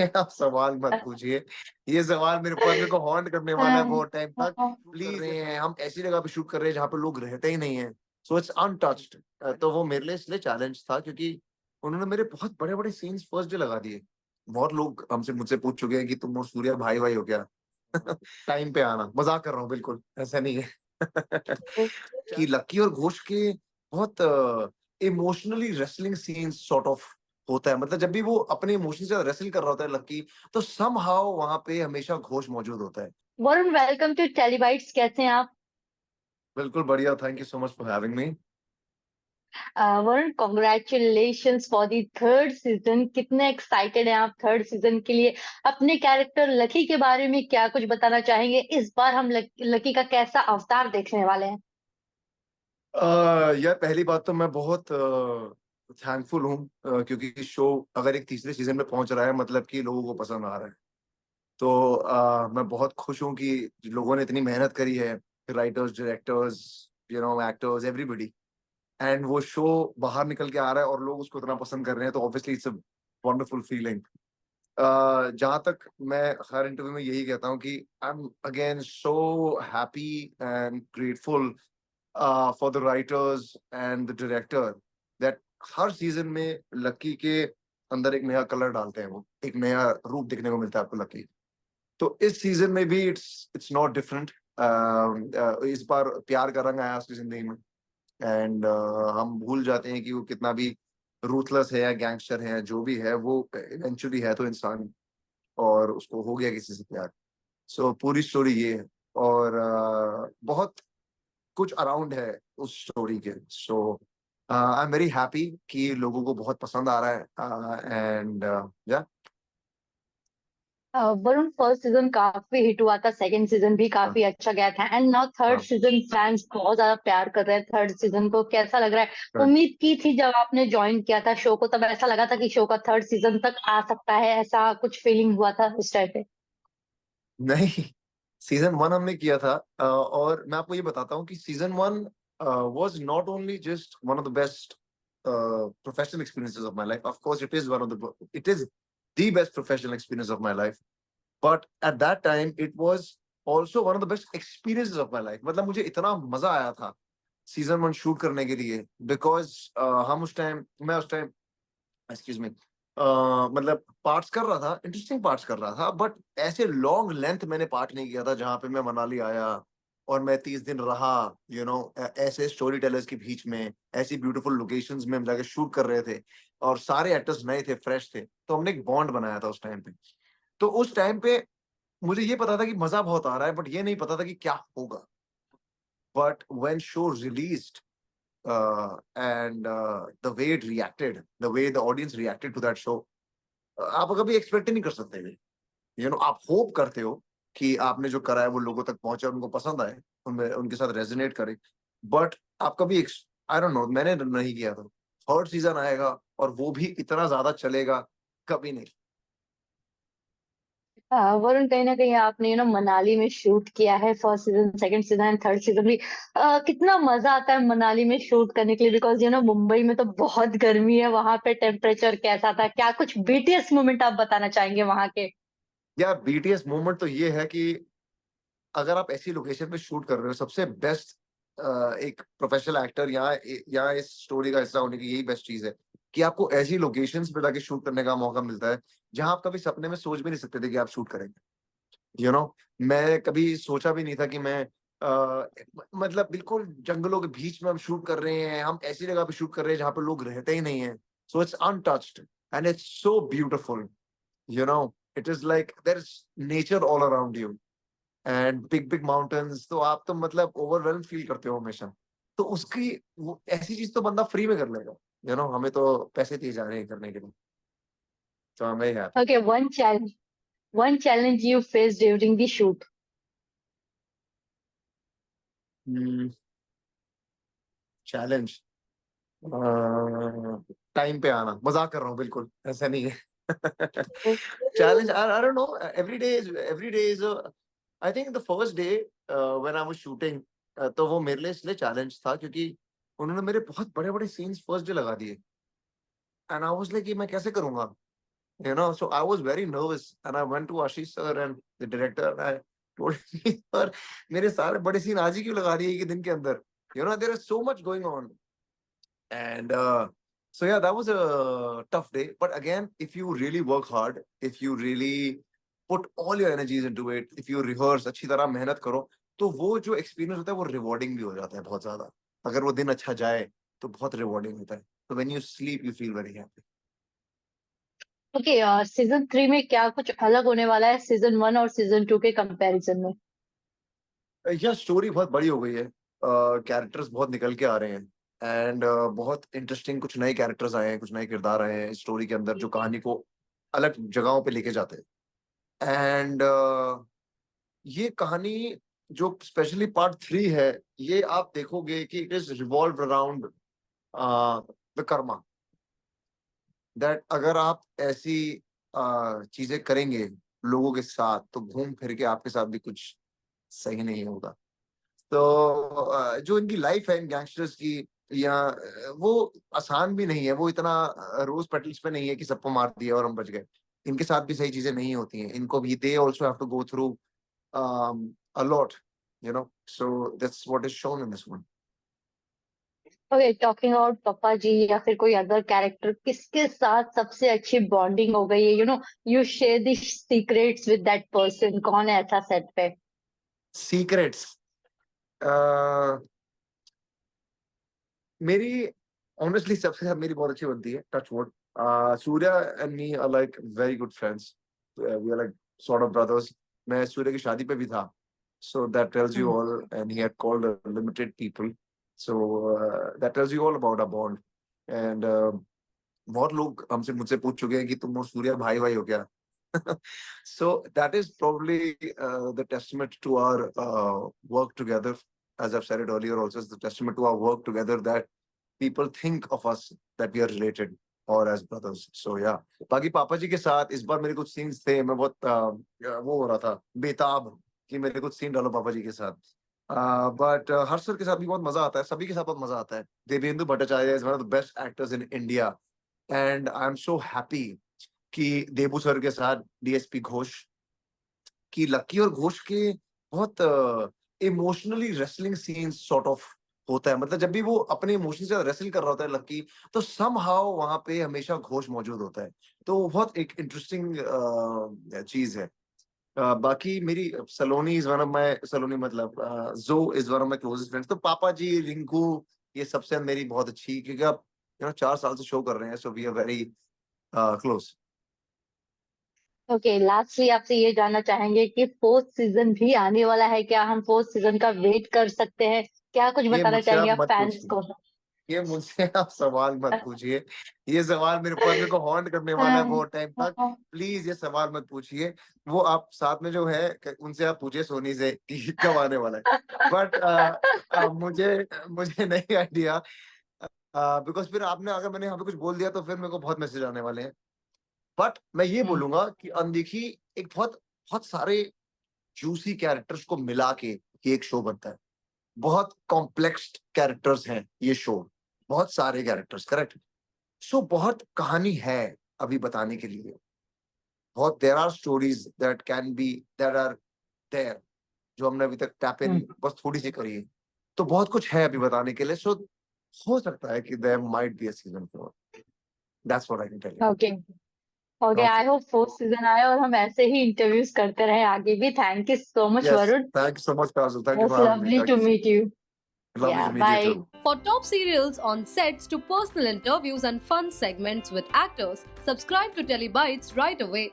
आप सवाल मत पूछिए। ये सवाल मेरे को हॉन्ट करने वाला है बहुत टाइम तक। प्लीज, रहे हैं हम ऐसी जगह पे शूट कर रहे हैं जहाँ पे लोग रहते ही नहीं है, सो इट्स अनटच्ड। तो वो मेरे लिए इसलिए चैलेंज था क्योंकि उन्होंने मेरे बहुत बड़े बड़े सीन्स फर्स्ट डे लगा दिए। बहुत लोग हमसे मुझसे पूछ चुके हैं कि तुम और सूर्या भाई भाई हो क्या। टाइम पे आना, मजाक कर रहा हूँ, बिल्कुल ऐसा नहीं है। कि लक्की और घोष के बहुत emotionally wrestling scenes sort of होता है। मतलब जब भी वो अपने इमोशन से रेसल कर रहा होता है लक्की, तो समहाउ वहां पे हमेशा घोष मौजूद होता है। Varun, welcome to Telebytes. कैसे हैं आप? बिल्कुल बढ़िया, thank you so much for having me. Varun, congratulations for the third season. कितने एक्साइटेड हैं आप थर्ड सीजन के लिए? अपने कैरेक्टर लकी के बारे में क्या कुछ बताना चाहेंगे? इस बार हम लकी का कैसा अवतार देखने वाले हैं? यार पहली बात तो मैं बहुत थैंकफुल हूँ, क्योंकि शो अगर एक तीसरे सीजन में पहुंच रहा है मतलब कि लोगों को पसंद आ रहा है। तो मैं बहुत खुश हूँ कि लोगों ने इतनी मेहनत करी है, writers, directors, actors, everybody. And वो शो बाहर निकल के आ रहा है और लोग उसको इतना पसंद कर रहे हैं, तो obviously it's a wonderful feeling. जहां तक मैं हर इंटरव्यू में यही कहता हूँ कि I am again so happy and grateful for the writers and the director, that her season में लक्की के अंदर एक नया कलर डालते हैं, वो एक नया रूप देखने को मिलता है आपको लक्की। तो इस सीजन में भी इट्स नॉट डिफरेंट। इस बार प्यार का रंग आया उसकी जिंदगी में। एंड हम भूल जाते हैं कि वो कितना भी रूथलेस है या गैंगस्टर है, जो भी है वो इवेंचुअली है तो इंसान, और उसको हो गया किसी से प्यार। सो पूरी स्टोरी ये है। और बहुत कुछ अराउंड है उस स्टोरी के। सो आई एम वेरी हैप्पी कि लोगों को बहुत पसंद आ रहा है। एंड या वरुण, फर्स्ट सीजन काफी हिट हुआ था, सेकंड सीजन भी काफी अच्छा गया था, and now third season fans बहुत ज्यादा प्यार कर रहे हैं थर्ड सीजन को। कैसा लग रहा है? उम्मीद की थी जब आपने ज्वाइन किया था शो को, तब ऐसा लगा था कि शो का थर्ड सीजन तक आ सकता है? ऐसा कुछ फीलिंग हुआ था उस टाइम पे? नहीं, सीजन वन हमने किया था। और मैं आपको ये बताता हूँ कि season one was not only just one of the best professional experiences of my life. Of course, it is the best professional experience of my life. But at that time, it was also one of the best experiences of my life. मतलब मुझे इतना मजा आया था season one shoot करने के लिए, because हम उस टाइम मैं उस टाइम एक्सक्यूज मी मतलब पार्ट्स कर रहा था, इंटरेस्टिंग पार्ट्स कर रहा था, बट ऐसे लॉन्ग लेंथ मैंने पार्ट नहीं किया था जहां पे मैं मनाली आया और मैं 30 दिन रहा। ऐसे स्टोरी टेलर्स के बीच में, ऐसी ब्यूटीफुल लोकेशंस में हम जाके शूट कर रहे थे, और सारे एक्टर्स नए थे, फ्रेश थे, तो हमने एक बॉन्ड बनाया था उस टाइम पे। तो उस टाइम पे मुझे ये पता था कि मजा बहुत आ रहा है, बट ये नहीं पता था कि क्या होगा। But when show released, and the way it reacted, the way the audience reacted to that show, आप कभी एक्सपेक्ट ही नहीं कर सकते। आप होप करते हो कि आपने जो करा है वो लोगों तक पहुंचे, उनको पसंद आए, उनमें उनके साथ रेजोनेट करे। बट आप कभी, आई डोंट नो, मैंने नहीं किया था थर्ड सीजन आएगा और वो भी इतना ज्यादा चलेगा, कभी नहीं। वरुण, कहीं ना कहीं आपने मनाली में शूट किया है, first season, second season and third season भी। कितना मजा आता है मनाली में शूट करने के लिए? बिकॉज मुंबई में तो बहुत गर्मी है, वहां पे टेम्परेचर कैसा था? क्या कुछ बीटीएस मोमेंट आप बताना चाहेंगे वहां के? या बीटीएस मूवमेंट तो ये है कि अगर आप ऐसी लोकेशन पे शूट कर रहे हो, सबसे बेस्ट एक प्रोफेशनल एक्टर यहाँ इस स्टोरी का हिस्सा होने की यही बेस्ट चीज है कि आपको ऐसी लोकेशंस पे जाके शूट करने का मौका मिलता है जहां आप कभी सपने में सोच भी नहीं सकते थे कि आप शूट करेंगे। मैं कभी सोचा भी नहीं था कि मैं मतलब बिल्कुल जंगलों के बीच में हम शूट कर रहे हैं, हम ऐसी जगह पे शूट कर रहे हैं जहां पे लोग रहते ही नहीं है। So it's untouched and it's so beautiful. You know it is like there is nature all around you and big big mountains, तो आप तो मतलब ओवरवेल्म फील करते हो हमेशा। तो उसकी वो ऐसी चीज तो बंदा फ्री में कर लेगा। हमें तो पैसे दिए जा रहे हैं करने के लिए, तो I'm very happy. Okay, one challenge you face during the shoot? Challenge, time पे आना, मजाक कर रहा हूँ, बिल्कुल ऐसा नहीं है। Challenge, I don't know, every day is I think the first day when I was shooting, तो वो मेरे लिए इसलिए चैलेंज था क्योंकि उन्होंने मेरे बहुत बड़े बड़े सीन्स फर्स्ट डे लगा दिए। एंड आई वाज लाइक, मैं कैसे करूंगा। you know. So I was very nervous, and I went to Ashish sir and the director, and I told him, sir, मेरे सारे बड़े सीन आज ही क्यों लगा रही है कि दिन के अंदर, you know, there is so much going on. And so yeah, that was a tough day. But again, if you really work hard, if you really put all your energies into it, if you rehearse, अच्छी तरह मेहनत करो, तो वो जो experience होता है वो रिवॉर्डिंग भी हो जाता है बहुत ज्यादा. अगर वो दिन अच्छा जाए तो बहुत रिवॉर्डिंग होता है. तो when you sleep, you feel very happy. Okay, season 3 में क्या कुछ अलग होने वाला है सीजन 1 और सीजन 2 के कंपैरिजन में? यह स्टोरी बहुत बड़ी हो गई है, कैरेक्टर्स बहुत निकल के आ रहे हैं, एंड बहुत इंटरेस्टिंग कुछ नए कैरेक्टर्स आए हैं, कुछ नए किरदार आए हैं स्टोरी के अंदर जो कहानी को अलग जगहों पे लेके जाते हैं. एंड ये कहानी जो स्पेशली पार्ट 3 है, ये आप देखोगे कि it is revolve around the Karma, that अगर आप ऐसी चीजें करेंगे लोगों के साथ तो घूम फिर के आपके साथ भी कुछ सही नहीं होगा. तो जो इनकी लाइफ है इन गैंगस्टर्स की, या वो आसान भी नहीं है. वो इतना रोज पेटल्स पे नहीं है कि सबको मार दिया और हम बच गए. इनके साथ भी सही चीजें नहीं होती हैं. इनको भी they also have to go through a lot, you know. So that's what is shown in this one. Okay, talking about पापा जी या फिर कोई अदर कैरेक्टर, किसके साथ सबसे अच्छी बॉन्डिंग हो गई है? You share the secrets with that person, कौन है ऐसा सेट पे? Secrets. uh, मेरी ऑनेस्टली सबसे साथ मेरी बहुत अच्छी बनती है, touch wood. Surya and me are like very good friends. We are like sort of brothers. मैं सूर्य की शादी पे भी था, so that tells you all. And he had called limited people, so that tells you all about our bond. And बहुत लोग हमसे मुझसे पूछ चुके हैं कि तुम और सूर्या भाई भाई हो क्या. So that is probably the testament to our work together. As I've said it earlier also, it's the testament to our work together that people think of us that we are related or as brothers. So yeah. बाकी पापा जी के साथ इस बार मेरे कुछ scenes थे, मैं बहुत वो हो रहा था बेताब कि मेरे कुछ सीन डालो पापा जी के साथ. बट हर्ष सर के साथ भी बहुत मजा आता है, सभी के साथ बहुत मजा आता है. Devendu Bhattacharya is one of the best actors in India, and I am so happy कि देबू सर के साथ डीएसपी घोष, कि लक्की और घोष के बहुत emotionally wrestling scenes sort of होता है. मतलब जब भी वो अपने इमोशन से रेसल कर रहा होता है लक्की, तो समहाउ वहां पे हमेशा घोष मौजूद होता है. तो वो बहुत एक इंटरेस्टिंग चीज है. बाकी मेरी सलोनी इज वन ऑफ माय, सलोनी मतलब जो is one of my closest friends. तो पापा जी, रिंकू, ये सबसे मेरी बहुत अच्छी, क्योंकि आप 4 साल से शो कर रहे हैं, so we are very close. Okay, lastly आपसे ये जानना चाहेंगे कि फोर्थ सीजन भी आने वाला है क्या? हम फोर्थ सीजन का वेट कर सकते हैं क्या? कुछ ये बताना मुझसे चाहेंगे आप आप मत फैंस पूछिए, को? ये मुझसे आप सवाल मत पूछिए. ये सवाल मेरे को हॉन्ट करने वाला है बहुत टाइम तक. प्लीज ये सवाल मत पूछिए. वो आप साथ में जो है उनसे आप पूछिए, सोनी से, कि कब आने वाला है. बट मुझे मुझे नहीं आइडिया, बिकॉज फिर आपने, अगर मैंने यहाँ पे कुछ बोल दिया तो फिर मेरे को बहुत मैसेज आने वाले हैं. बट मैं ये बोलूंगा कि अनदेखी एक बहुत बहुत सारे जूसी कैरेक्टर्स को मिला के ये एक शो बनता है. बहुत कॉम्प्लेक्स कैरेक्टर्स हैं ये शो, बहुत सारे कैरेक्टर्स, करेक्ट. सो बहुत कहानी है अभी बताने के लिए. बहुत there are stories that can be, that are there, जो हमने अभी तक टैप इन बस थोड़ी सी करी है. तो बहुत कुछ है अभी बताने के लिए. सो हो सकता है कि there might be a season 4. That's what I can tell you. Okay, okay, okay. I hope fourth season आए और हम ऐसे ही इंटरव्यूज करते रहे आगे भी. Thank you so much yes, Varun, thank you so much Kajal, thank you it's for having me. Lovely thank to you. Meet you. Lovely yeah, to meet you bye. To. For top serials on sets to personal interviews and fun segments with actors, subscribe to Telebytes right away.